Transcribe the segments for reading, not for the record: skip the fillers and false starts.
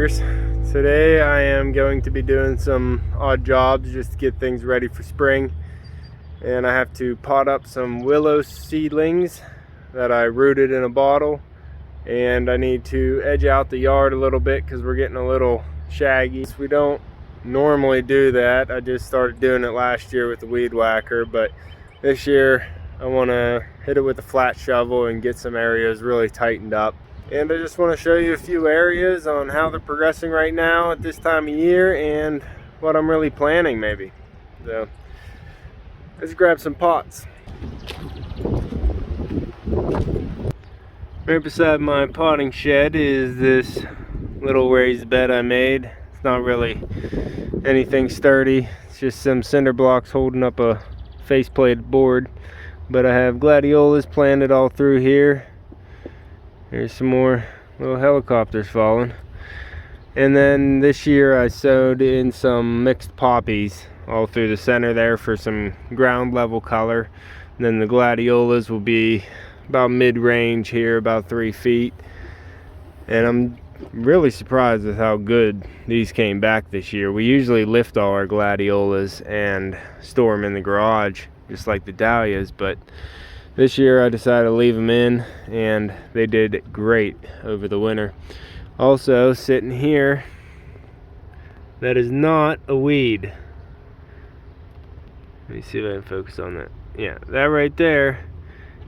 Acres. Today I am going to be doing some odd jobs just to get things ready for spring. And I have to pot up some willow seedlings that I rooted in a bottle. And I need to edge out the yard a little bit because we're getting a little shaggy. We don't normally do that. I just started doing it last year with the weed whacker, but this year I want to hit it with a flat shovel and get some areas really tightened up. And I just want to show you a few areas on how they're progressing right now at this time of year and what I'm really planning maybe. So let's grab some pots. Right beside my potting shed is this little raised bed I made. It's not really anything sturdy. It's just some cinder blocks holding up a faceplated board. But I have gladiolas planted all through here. There's some more little helicopters falling. And then this year I sowed in some mixed poppies all through the center there for some ground level color. And then the gladiolas will be about mid-range here, about 3 feet. And I'm really surprised with how good these came back this year. We usually lift all our gladiolas and store them in the garage just like the dahlias, but this year I decided to leave them in and they did great over the winter. Also sitting here, that is not a weed. Let me see if I can focus on that. Yeah, that right there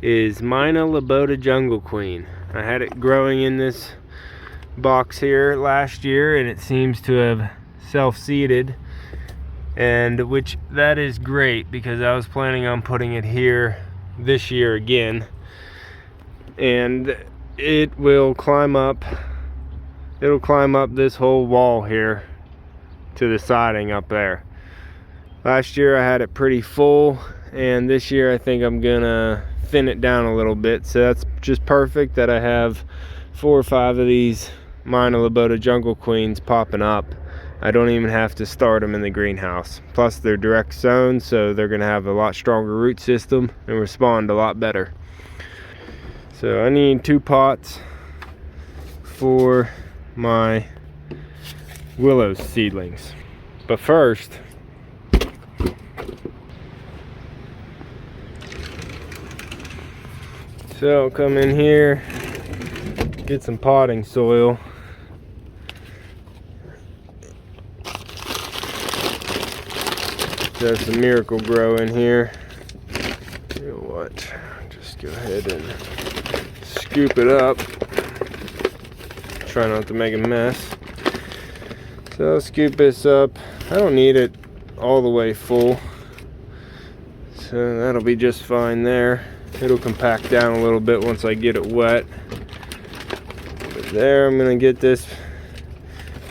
is Mina Labota Jungle Queen. I had it growing in this box here last year and it seems to have self-seeded, and which that is great because I was planning on putting it here this year again, and it will climb up. It'll climb up this whole wall here to the siding up there. Last year I had it pretty full, and this year I think I'm gonna thin it down a little bit, so that's just perfect that I have 4 or 5 of these Mina Labota Jungle Queens popping up. I don't even have to start them in the greenhouse. Plus they're direct sown, so they're gonna have a lot stronger root system and respond a lot better. So I need 2 pots for my willow seedlings. But first, so I'll come in here, get some potting soil. There's some Miracle Grow in here. You know what? Just go ahead and scoop it up. Try not to make a mess. So I'll scoop this up. I don't need it all the way full, so that'll be just fine there. It'll compact down a little bit once I get it wet. But there, I'm gonna get this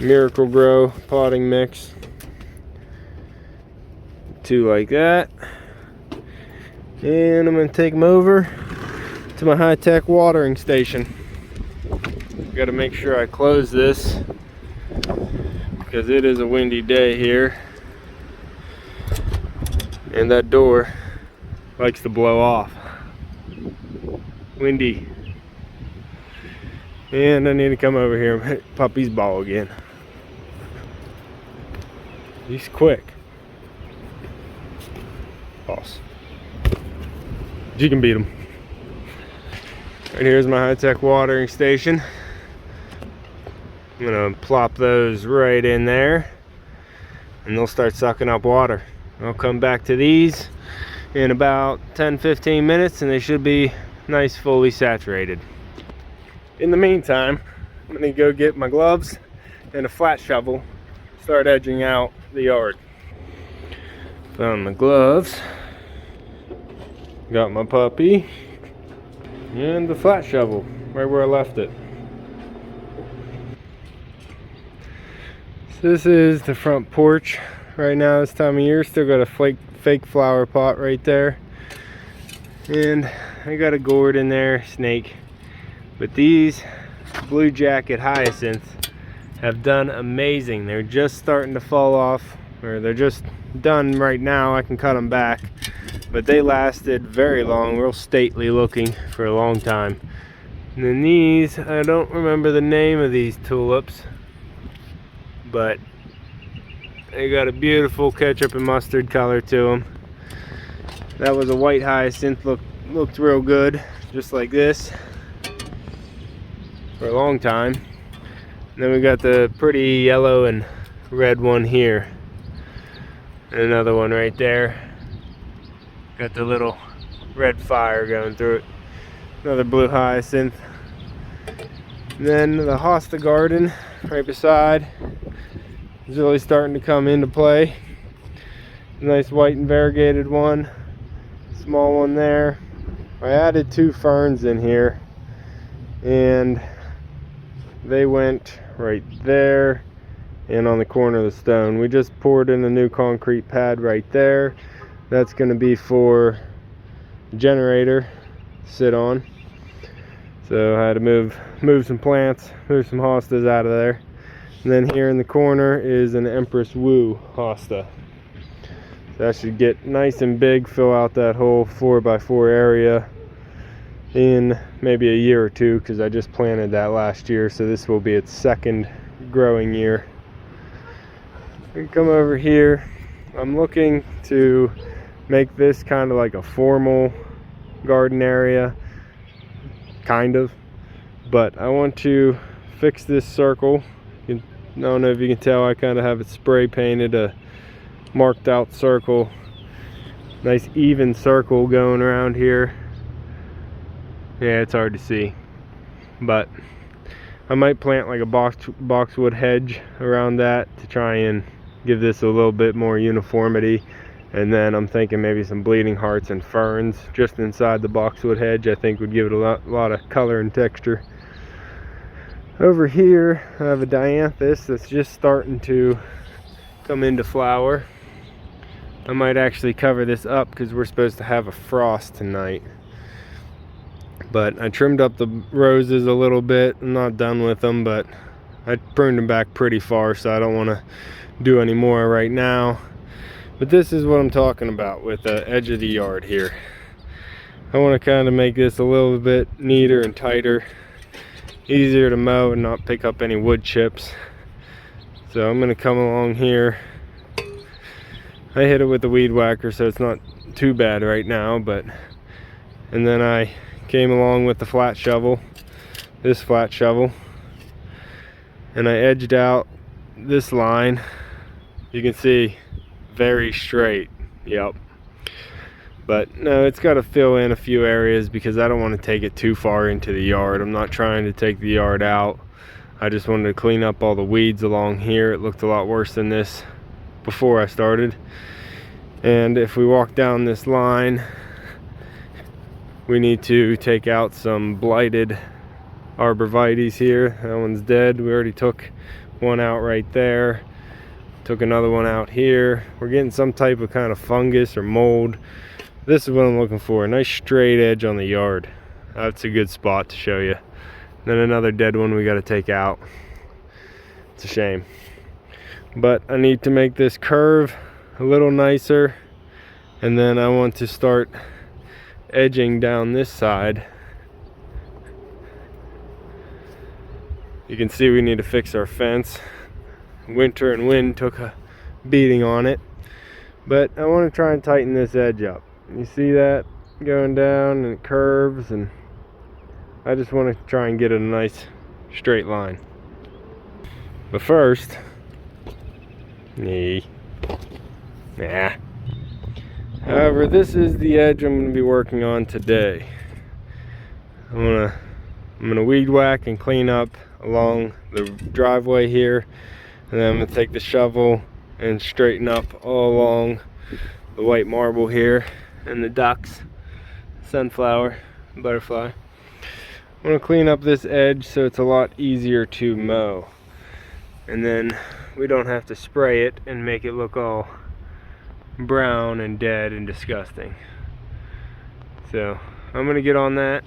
Miracle Grow potting mix. 2 like that, and I'm going to take them over to my high-tech watering station. Got to make sure I close this because it is a windy day here, and that door likes to blow off. Windy. And I need to come over here and hit Puppy's ball again. He's quick. Boss. You can beat them. Right here's my high-tech watering station. I'm gonna plop those right in there and they'll start sucking up water. I'll come back to these in about 10-15 minutes and they should be nice, fully saturated. In the meantime, I'm gonna go get my gloves and a flat shovel, start edging out the yard. Found my gloves, got my puppy, and the flat shovel right where I left it. So this is the front porch right now this time of year. Still got a fake flower pot right there, and I got a gourd in there, snake. But these blue jacket hyacinths have done amazing. They're just starting to fall off, or they're just done right now. I can cut them back, but they lasted very long, real stately looking for a long time. And then these, I don't remember the name of these tulips, but they got a beautiful ketchup and mustard color to them. That was a white hyacinth, looked real good, just like this, for a long time. And then we got the pretty yellow and red one here, and another one right there. Got the little red fire going through it. Another blue hyacinth. And then the hosta garden right beside is really starting to come into play. Nice white and variegated one, small one there. I added 2 ferns in here, and they went right there and on the corner of the stone. We just poured in a new concrete pad right there. That's going to be for the generator to sit on. So I had to move some plants, move some hostas out of there. And then here in the corner is an Empress Wu hosta. So that should get nice and big, fill out that whole 4x4 area in maybe a year or 2, because I just planted that last year, so this will be its 2nd growing year. We can come over here. I'm looking to make this kind of like a formal garden area, kind of, but I want to fix this circle. I don't know if you can tell, I kind of have it spray painted, a marked out circle, nice even circle going around here. Yeah, it's hard to see, but I might plant like a boxwood hedge around that to try and give this a little bit more uniformity. And then I'm thinking maybe some bleeding hearts and ferns just inside the boxwood hedge. I think would give it a lot of color and texture. Over here I have a dianthus that's just starting to come into flower. I might actually cover this up because we're supposed to have a frost tonight. But I trimmed up the roses a little bit. I'm not done with them, but I pruned them back pretty far, so I don't want to do any more right now. But this is what I'm talking about with the edge of the yard here. I want to kind of make this a little bit neater and tighter, easier to mow and not pick up any wood chips. So I'm going to come along here. I hit it with the weed whacker, so it's not too bad right now, and then I came along with the flat shovel, this flat shovel, and I edged out this line. You can see very straight, yep, but no, it's got to fill in a few areas because I don't want to take it too far into the yard. I'm not trying to take the yard out. I just wanted to clean up all the weeds along here. It looked a lot worse than this before I started. And if we walk down this line, we need to take out some blighted arborvitaes here. That one's dead. We already took one out right there. Took another one out here. We're getting some type of kind of fungus or mold. This is what I'm looking for, a nice straight edge on the yard. That's a good spot to show you. Then another dead one we got to take out. It's a shame. But I need to make this curve a little nicer, and then I want to start edging down this side. You can see we need to fix our fence. Winter and wind took a beating on it, but I want to try and tighten this edge up. You see that going down, and it curves, and I just want to try and get it a nice straight line. But first, however, this is the edge I'm going to be working on today. I'm gonna weed whack and clean up along the driveway here, and then I'm going to take the shovel and straighten up all along the white marble here and the ducks, sunflower, butterfly. I'm going to clean up this edge so it's a lot easier to mow, and then we don't have to spray it and make it look all brown and dead and disgusting. So I'm going to get on that.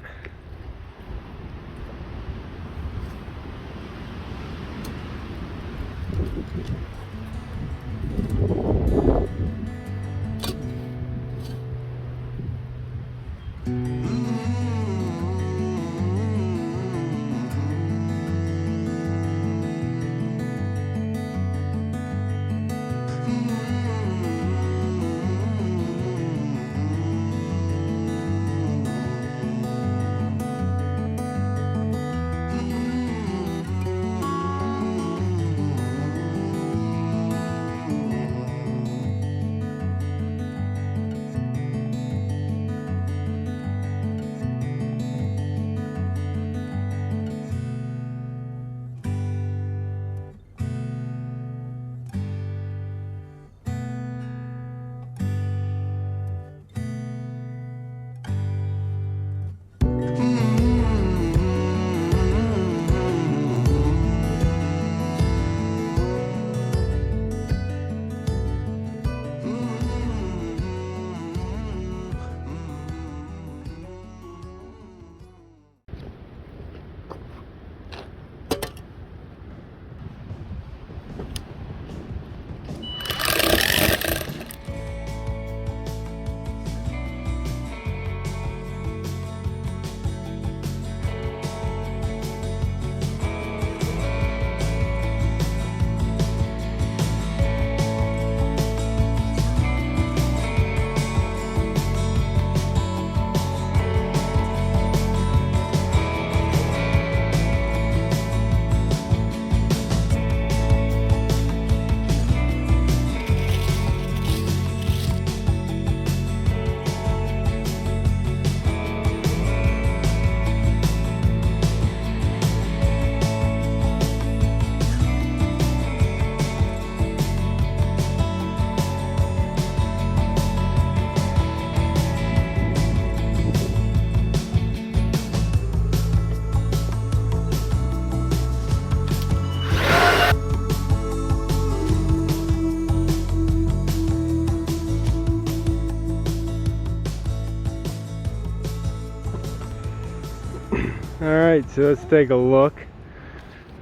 Alright, so let's take a look.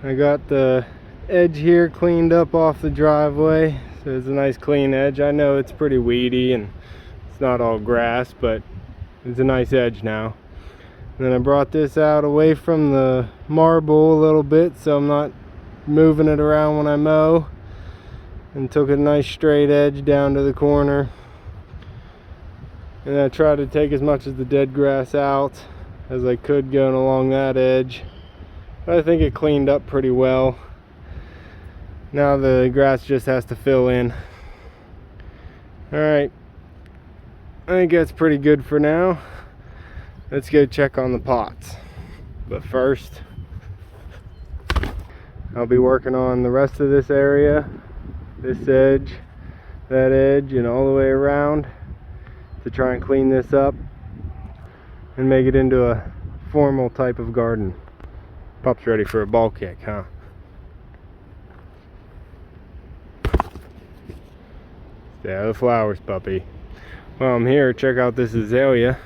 I got the edge here cleaned up off the driveway, so it's a nice clean edge. I know it's pretty weedy and it's not all grass, but it's a nice edge now. And then I brought this out away from the marble a little bit so I'm not moving it around when I mow, and took a nice straight edge down to the corner. And I tried to take as much of the dead grass out as I could going along that edge. But I think it cleaned up pretty well. Now the grass just has to fill in. Alright, I think that's pretty good for now. Let's go check on the pots. But first, I'll be working on the rest of this area, this edge, that edge, and all the way around to try and clean this up and make it into a formal type of garden. Pup's ready for a ball kick, huh? Stay out of the flowers, puppy. While I'm here, check out this azalea.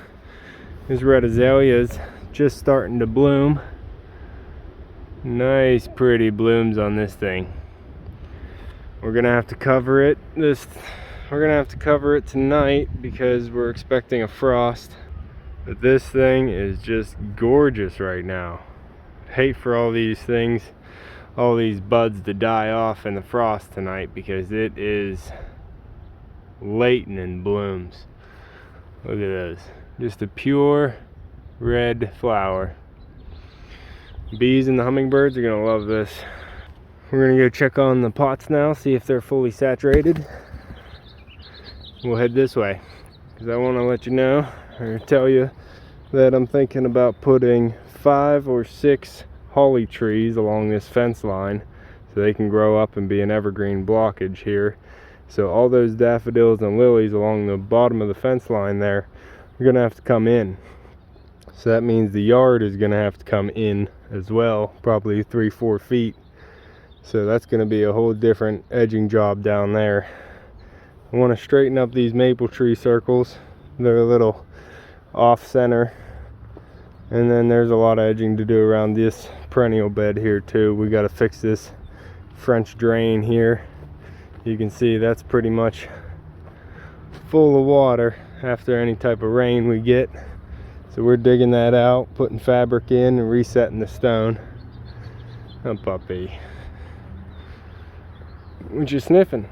This red azalea is just starting to bloom. Nice pretty blooms on this thing. We're gonna have to cover it tonight because we're expecting a frost. But this thing is just gorgeous right now. Hate for all these things, all these buds to die off in the frost tonight because it is latent in blooms. Look at those. Just a pure red flower. Bees and the hummingbirds are gonna love this. We're gonna go check on the pots now, see if they're fully saturated. We'll head this way because I want to let you know or tell you that I'm thinking about putting 5 or 6 holly trees along this fence line so they can grow up and be an evergreen blockage here. So all those daffodils and lilies along the bottom of the fence line there are gonna have to come in. So that means the yard is gonna have to come in as well, probably 3-4 feet. So that's gonna be a whole different edging job down there. I want to straighten up these maple tree circles. They're a little off center. And then there's a lot of edging to do around this perennial bed here too. We got to fix this French drain here. You can see that's pretty much full of water after any type of rain we get. So we're digging that out, putting fabric in and resetting the stone. Oh, puppy. What you sniffing?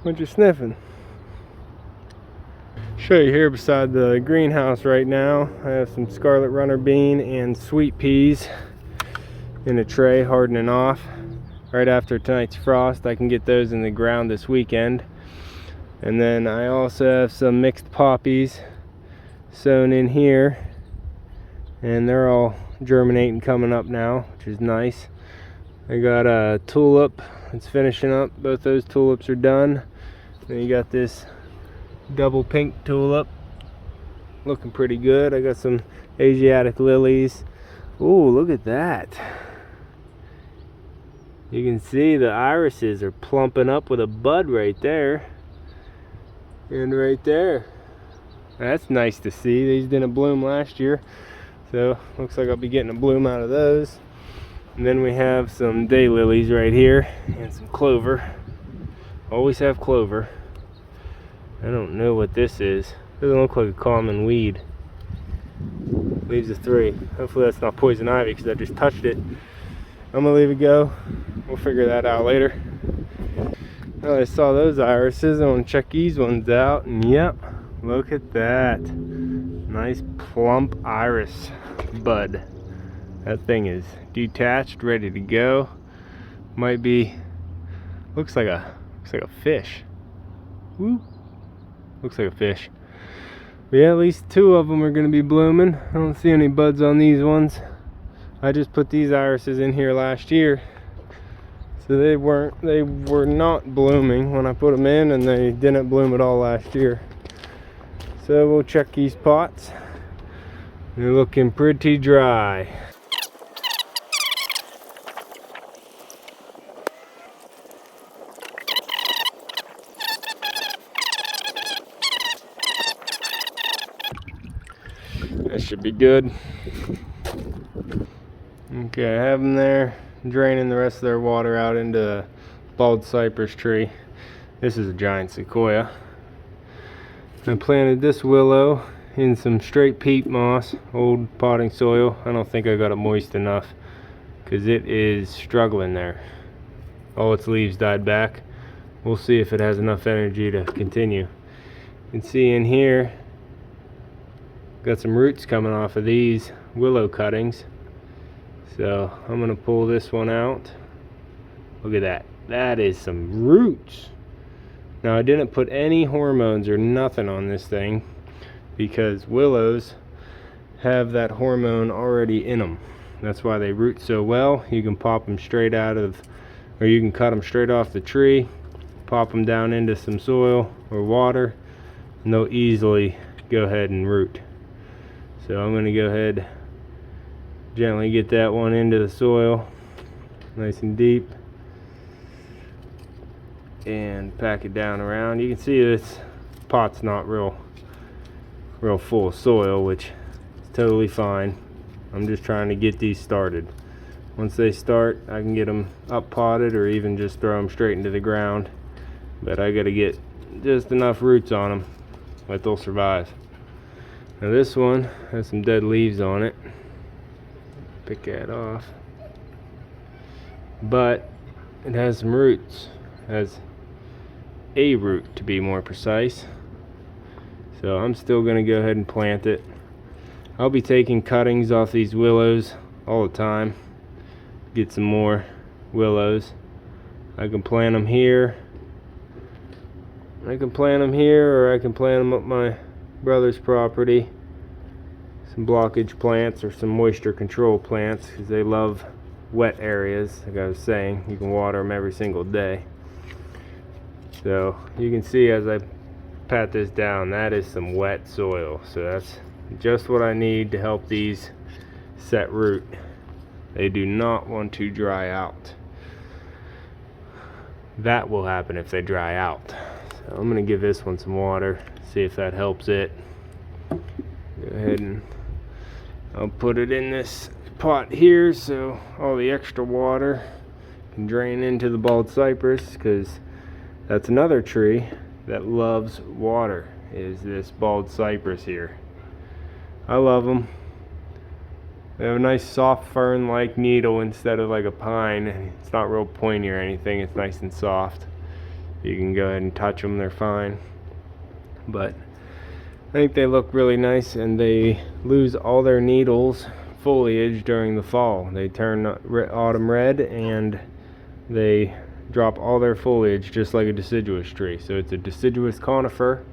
What you sniffing? Show you here beside the greenhouse right now. I have some scarlet runner bean and sweet peas in a tray hardening off. Right after tonight's frost, I can get those in the ground this weekend. And then I also have some mixed poppies sown in here, and they're all germinating, coming up now, which is nice. I got a tulip that's finishing up. Both those tulips are done. Then you got this double pink tulip looking pretty good. I got some Asiatic lilies. Ooh, look at that. You can see the irises are plumping up with a bud right there. And right there. That's nice to see. These didn't bloom last year. So looks like I'll be getting a bloom out of those. And then we have some daylilies right here and some clover. Always have clover. I don't know what this is. Doesn't look like a common weed. Leaves of 3. Hopefully that's not poison ivy because I just touched it. I'm gonna leave it go. We'll figure that out later. Oh, I saw those irises. I want to check these ones out. And yep, look at that. Nice plump iris bud. That thing is detached, ready to go. Might be, looks like a fish. Woo. Looks like a fish. But yeah, at least 2 of them are going to be blooming. I don't see any buds on these ones. I just put these irises in here last year. So they were not blooming when I put them in, and they didn't bloom at all last year. So we'll check these pots. They're looking pretty dry. That should be good. Okay, I have them there draining the rest of their water out into the bald cypress tree. This is a giant sequoia. I planted this willow in some straight peat moss, old potting soil. I don't think I got it moist enough because it is struggling there. All its leaves died back. We'll see if it has enough energy to continue. You can see in here, got some roots coming off of these willow cuttings. So I'm gonna pull this one out. Look at that. That is some roots. Now I didn't put any hormones or nothing on this thing because willows have that hormone already in them. That's why they root so well. You can pop them straight out of, or you can cut them straight off the tree, pop them down into some soil or water, and they'll easily go ahead and root. So I'm going to go ahead, gently get that one into the soil, nice and deep, and pack it down around. You can see this pot's not real full of soil, which is totally fine. I'm just trying to get these started. Once they start, I can get them up potted or even just throw them straight into the ground. But I got to get just enough roots on them that they'll survive. Now this one has some dead leaves on it. Pick that off. But it has some roots. It has a root, to be more precise. So I'm still going to go ahead and plant it. I'll be taking cuttings off these willows all the time. Get some more willows. I can plant them here. I can plant them here, or I can plant them up my brother's property. Some blockage plants or some moisture control plants, because they love wet areas. Like I was saying, you can water them every single day. So you can see as I pat this down, that is some wet soil. So that's just what I need to help these set root. They do not want to dry out. That will happen if they dry out. So I'm going to give this one some water, see if that helps it. Go ahead and I'll put it in this pot here so all the extra water can drain into the bald cypress, because that's another tree that loves water, is this bald cypress here. I love them. They have a nice soft fern-like needle instead of like a pine. It's not real pointy or anything. It's nice and soft. You can go ahead and touch them. They're fine. But I think they look really nice, and they lose all their needles, foliage during the fall. They turn autumn red, and they drop all their foliage just like a deciduous tree. So it's a deciduous conifer,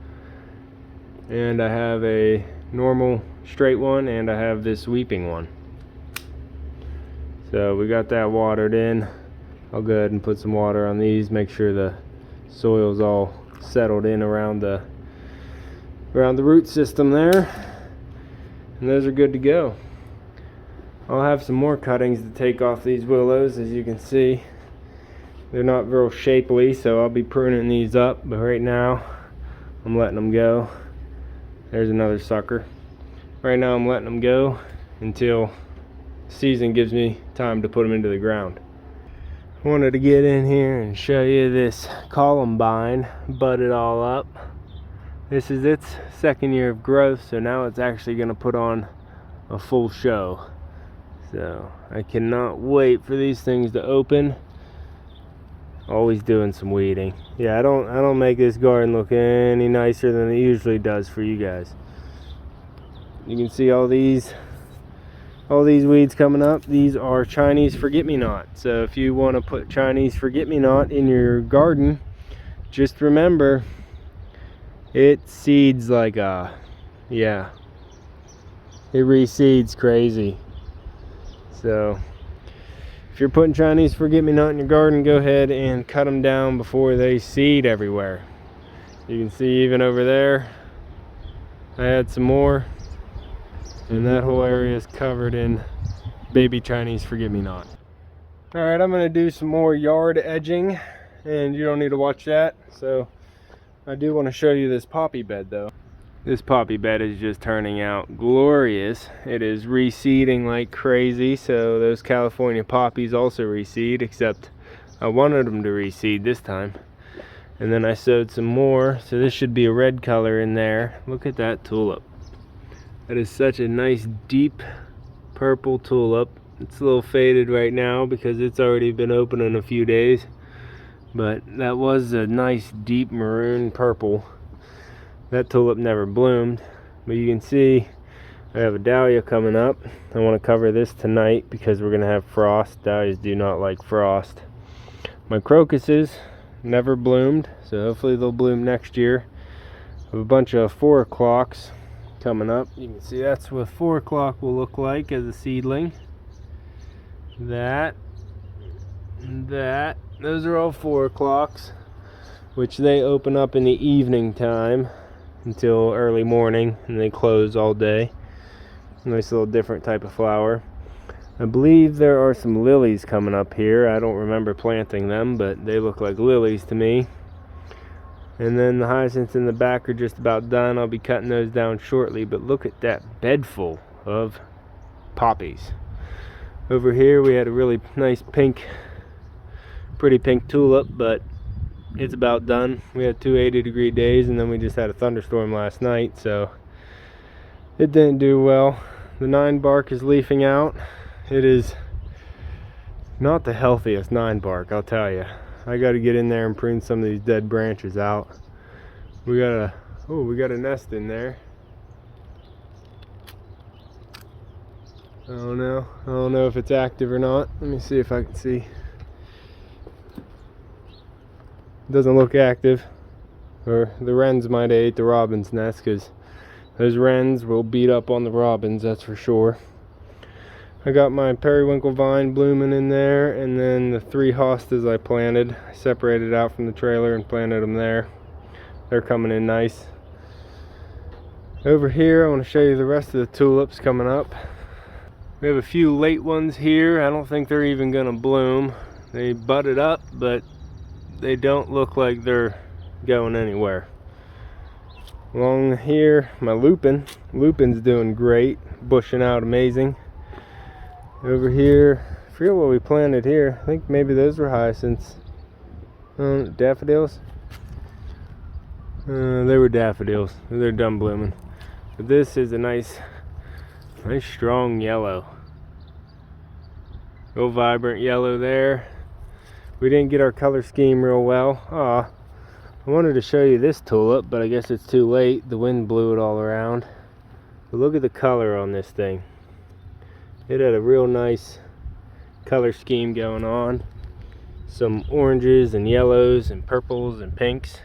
and I have a normal straight one, and I have this weeping one. So we got that watered in. I'll go ahead and put some water on these, make sure the soil's all settled in around the root system there, and those are good to go. I'll have some more cuttings to take off these willows. As you can see, they're not real shapely, so I'll be pruning these up, but right now I'm letting them go. There's another sucker. Right now I'm letting them go until season gives me time to put them into the ground. I wanted to get in here and show you this columbine budded all up. This is its second year of growth, so now it's actually going to put on a full show. So I cannot wait for these things to open. Always doing some weeding. Yeah, I don't make this garden look any nicer than it usually does for you guys. You can see all these weeds coming up. These are Chinese forget-me-not. So if you want to put Chinese forget-me-not in your garden, just remember it seeds like it reseeds crazy. So if you're putting Chinese forget-me-not in your garden, go ahead and cut them down before they seed everywhere. You can see even over there, I had some more, and that whole area is covered in baby Chinese forget-me-not. Alright, I'm going to do some more yard edging, and you don't need to watch that. So I do want to show you this poppy bed though. This poppy bed is just turning out glorious. It is reseeding like crazy, so those California poppies also reseed, except I wanted them to reseed this time. And then I sowed some more, so this should be a red color in there. Look at that tulip. That is such a nice deep purple tulip. It's a little faded right now because it's already been open in a few days, but that was a nice deep maroon purple. That tulip never bloomed, but you can see I have a dahlia coming up. I want to cover this tonight because we're going to have frost. Dahlias do not like frost. My crocuses never bloomed, so hopefully they'll bloom next year. I have a bunch of 4 o'clocks coming up. You can see that's what 4 o'clock will look like as a seedling. That, those are all 4 o'clocks, which they open up in the evening time until early morning, and they close all day. Nice little different type of flower. I believe there are some lilies coming up here. I don't remember planting them, but they look like lilies to me. And then the hyacinths in the back are just about done. I'll be cutting those down shortly, but look at that bed full of poppies. Over here we had a really nice pink, pretty pink tulip, but it's about done. We had 2 80-degree days, and then we just had a thunderstorm last night, so it didn't do well. The 9 bark is leafing out. It is not the healthiest 9 bark, I'll tell you. I got to get in there and prune some of these dead branches out. We got a nest in there. I don't know if it's active or not. Let me see if I can see. Doesn't look active, or the wrens might have ate the robin's nest, because those wrens will beat up on the robins, that's for sure. I got my periwinkle vine blooming in there, and then the 3 hostas I planted. I separated out from the trailer and planted them there. They're coming in nice. Over here I want to show you the rest of the tulips coming up. We have a few late ones here. I don't think they're even going to bloom. They budded up, but they don't look like they're going anywhere. Along here, my lupin's doing great, bushing out amazing. Over here, I forget what we planted here. I think maybe those were hyacinths. Daffodils? They were daffodils. They're done blooming. But this is a nice strong yellow. Real vibrant yellow there. We didn't get our color scheme real well. I wanted to show you this tulip, but I guess it's too late. The wind blew it all around. But look at the color on this thing. It had a real nice color scheme going on. Some oranges and yellows and purples and pinks.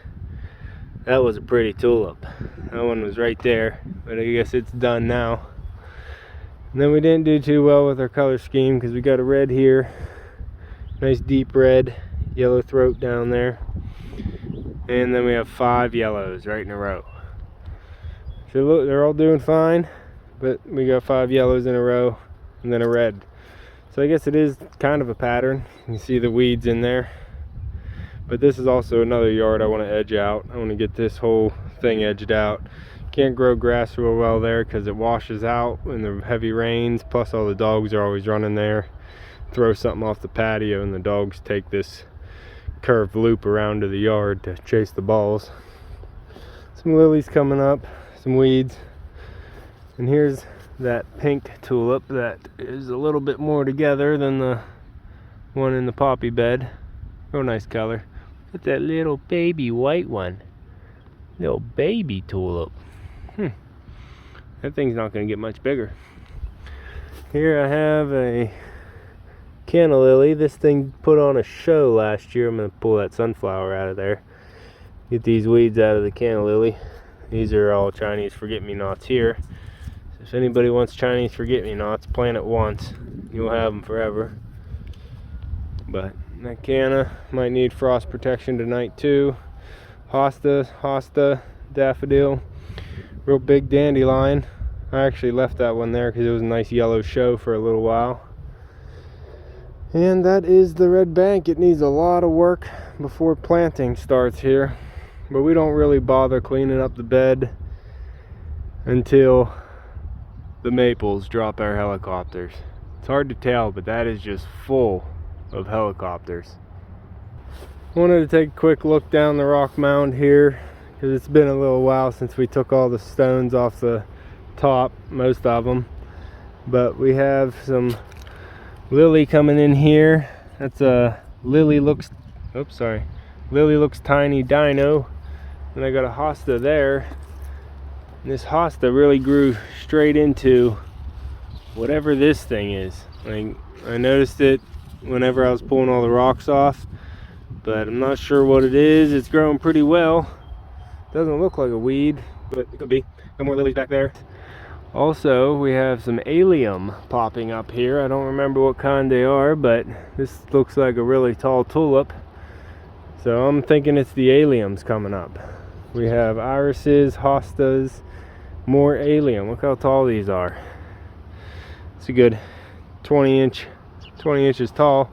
That was a pretty tulip. That one was right there, but I guess it's done now. And then we didn't do too well with our color scheme because we got a red here. Nice deep red, yellow throat down there. And then we have 5 yellows right in a row. So look, they're all doing fine, but we got 5 yellows in a row and then a red. So I guess it is kind of a pattern. You can see the weeds in there. But this is also another yard I want to edge out. I want to get this whole thing edged out. Can't grow grass real well there because it washes out in the heavy rains. Plus all the dogs are always running there. Throw something off the patio and the dogs take this curved loop around to the yard to chase the balls. Some lilies coming up, some weeds. And here's that pink tulip that is a little bit more together than the one in the poppy bed. Real nice color. Look at that little baby white one. Little baby tulip. That thing's not going to get much bigger. Here I have a canna lily. This thing put on a show last year. I'm going to pull that sunflower out of there. Get these weeds out of the canna lily. These are all Chinese forget-me-nots here. So if anybody wants Chinese forget-me-nots, plant it once. You'll have them forever. But that canna might need frost protection tonight too. Hosta, daffodil, real big dandelion. I actually left that one there because it was a nice yellow show for a little while. And that is the red bank. It needs a lot of work before planting starts here, but we don't really bother cleaning up the bed until the maples drop our helicopters. It's hard to tell, but that is just full of helicopters. Wanted to take a quick look down the rock mound here, because it's been a little while since we took all the stones off the top, most of them. But we have some lily coming in here. That's a Lily Looks Tiny Dino. And I got a hosta there. And this hosta really grew straight into whatever this thing is. Like, I noticed it whenever I was pulling all the rocks off, but I'm not sure what it is. It's growing pretty well. Doesn't look like a weed, but it could be. Got more lilies back there. Also, we have some allium popping up here. I don't remember what kind they are, but this looks like a really tall tulip. So I'm thinking it's the alliums coming up. We have irises, hostas, more allium. Look how tall these are. It's a good 20 inches tall.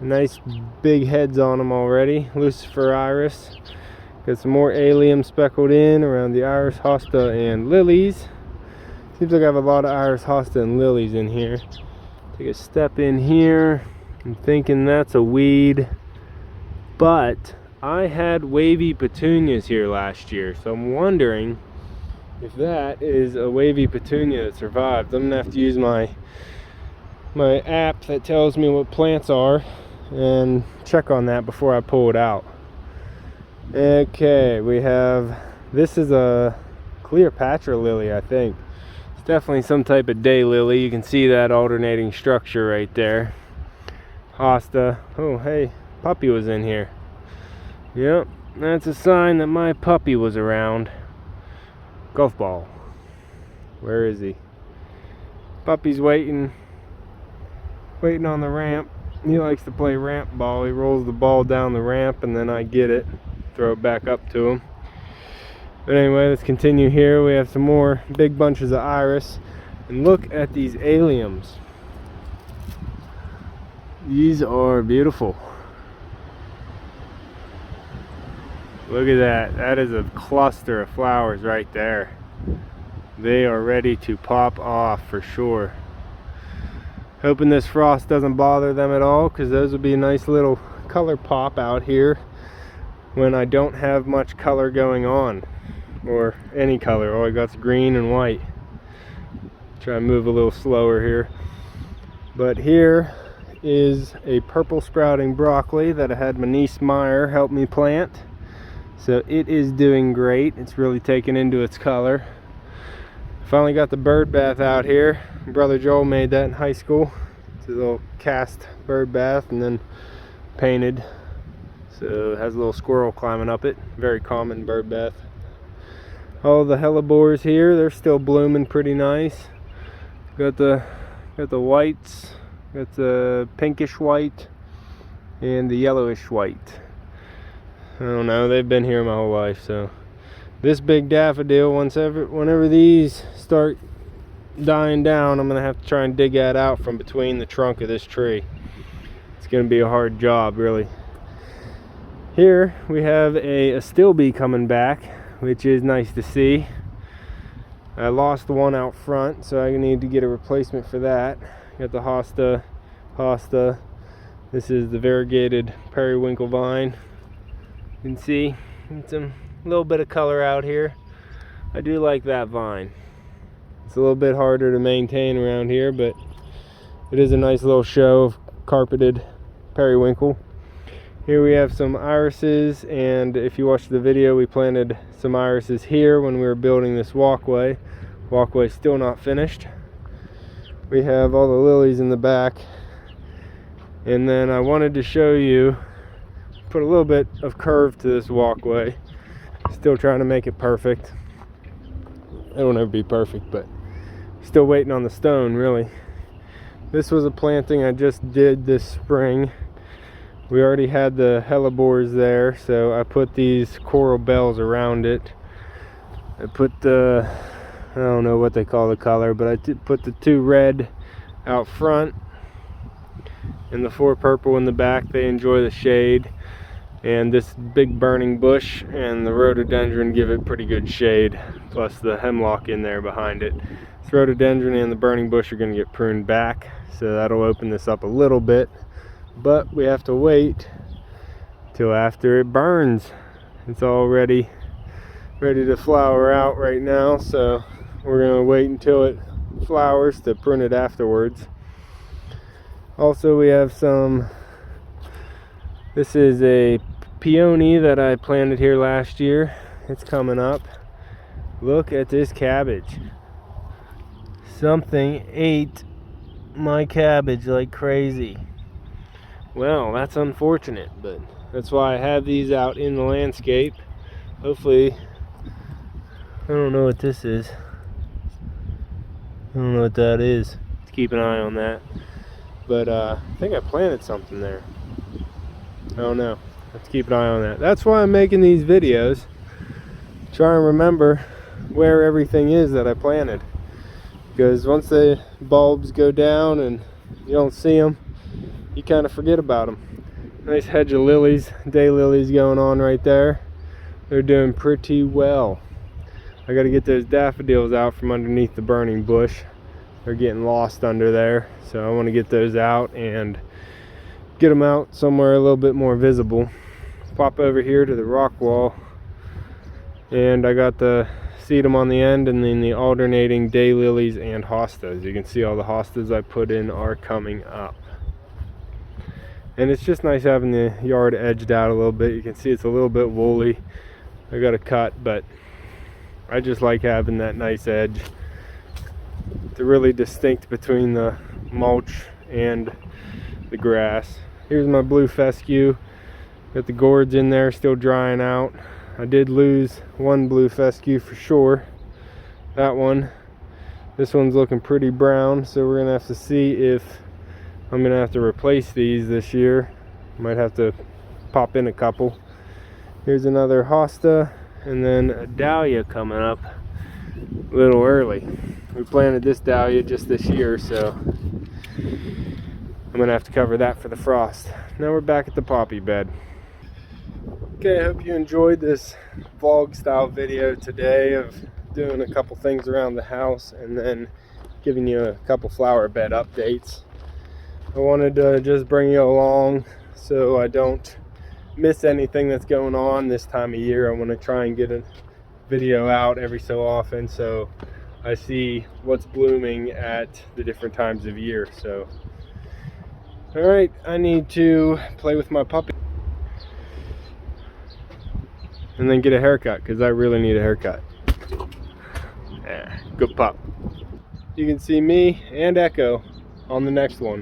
Nice big heads on them already. Lucifer iris. Got some more allium speckled in around the iris, hosta, and lilies. Seems like I have a lot of iris, hosta, and lilies in here. Take a step in here. I'm thinking that's a weed, but I had wavy petunias here last year, so I'm wondering if that is a wavy petunia that survived. I'm gonna have to use my app that tells me what plants are and check on that before I pull it out. Okay, we have, this is a Cleopatra lily, I think. It's definitely some type of day lily. You can see that alternating structure right there. Hosta. Oh, hey, puppy was in here. Yep, that's a sign that my puppy was around. Golf ball. Where is he? Puppy's waiting on the ramp. He likes to play ramp ball. He rolls the ball down the ramp and then I get it, throw it back up to him. But anyway, let's continue here. We have some more big bunches of iris. And look at these alliums. These are beautiful. Look at that. That is a cluster of flowers right there. They are ready to pop off for sure. Hoping this frost doesn't bother them at all, because those would be a nice little color pop out here when I don't have much color going on, or any color. All I got's green and white. Try and move a little slower here. But here is a purple sprouting broccoli that I had my niece Meyer help me plant. So it is doing great. It's really taken into its color. Finally got the bird bath out here. Brother Joel made that in high school. It's a little cast bird bath and then painted. So it has a little squirrel climbing up it. Very common bird bath. All the hellebores here, they're still blooming pretty nice. Got the whites, got the pinkish white and the yellowish white. I don't know, they've been here my whole life. So this big daffodil, whenever these start dying down, I'm gonna have to try and dig that out from between the trunk of this tree. It's gonna be a hard job, really. Here we have a astilbe coming back, which is nice to see. I lost the one out front, so I need to get a replacement for that. Got the hosta. This is the variegated periwinkle vine. You can see it's a little bit of color out here. I do like that vine. It's a little bit harder to maintain around here, but it is a nice little show of carpeted periwinkle. Here we have some irises, and if you watched the video, we planted some irises here when we were building this walkway. Walkway's still not finished. We have all the lilies in the back, and then I wanted to show you, put a little bit of curve to this walkway. Still trying to make it perfect. It'll never be perfect, but still waiting on the stone, really. This was a planting I just did this spring. We already had the hellebores there, so I put these coral bells around it. I put the, I don't know what they call the color, but I put the 2 red out front and the 4 purple in the back. They enjoy the shade. And this big burning bush and the rhododendron give it pretty good shade, plus the hemlock in there behind it. This rhododendron and the burning bush are going to get pruned back, so that'll open this up a little bit, but we have to wait till after it burns. It's all ready to flower out right now, so we're going to wait until it flowers to prune it afterwards. Also, we have this is a peony that I planted here last year. It's coming up. Look at this cabbage. Something ate my cabbage like crazy. Well, that's unfortunate, but that's why I have these out in the landscape. Hopefully, I don't know what this is. I don't know what that is. Let's keep an eye on that. But I think I planted something there. I don't know. Let's keep an eye on that. That's why I'm making these videos. Try and remember where everything is that I planted. Because once the bulbs go down and you don't see them, you kind of forget about them. Nice hedge of lilies, daylilies going on right there. They're doing pretty well. I got to get those daffodils out from underneath the burning bush. They're getting lost under there, so I want to get those out and get them out somewhere a little bit more visible. Pop over here to the rock wall, and I got the sedum on the end, and then the alternating daylilies and hostas. You can see all the hostas I put in are coming up, and it's just nice having the yard edged out a little bit. You can see it's a little bit woolly. I got a cut, but I just like having that nice edge. It's really distinct between the mulch and the grass. Here's my blue fescue. Got the gourds in there still drying out. I did lose one blue fescue for sure. That one. This one's looking pretty brown, so we're gonna have to see if I'm gonna have to replace these this year. Might have to pop in a couple. Here's another hosta, and then a dahlia coming up a little early. We planted this dahlia just this year, so I'm gonna have to cover that for the frost. Now we're back at the poppy bed. Okay, I hope you enjoyed this vlog style video today of doing a couple things around the house and then giving you a couple flower bed updates. I wanted to just bring you along so I don't miss anything that's going on this time of year. I want to try and get a video out every so often so I see what's blooming at the different times of year. So alright, I need to play with my puppy and then get a haircut, because I really need a haircut. Yeah, good pup. You can see me and Echo on the next one.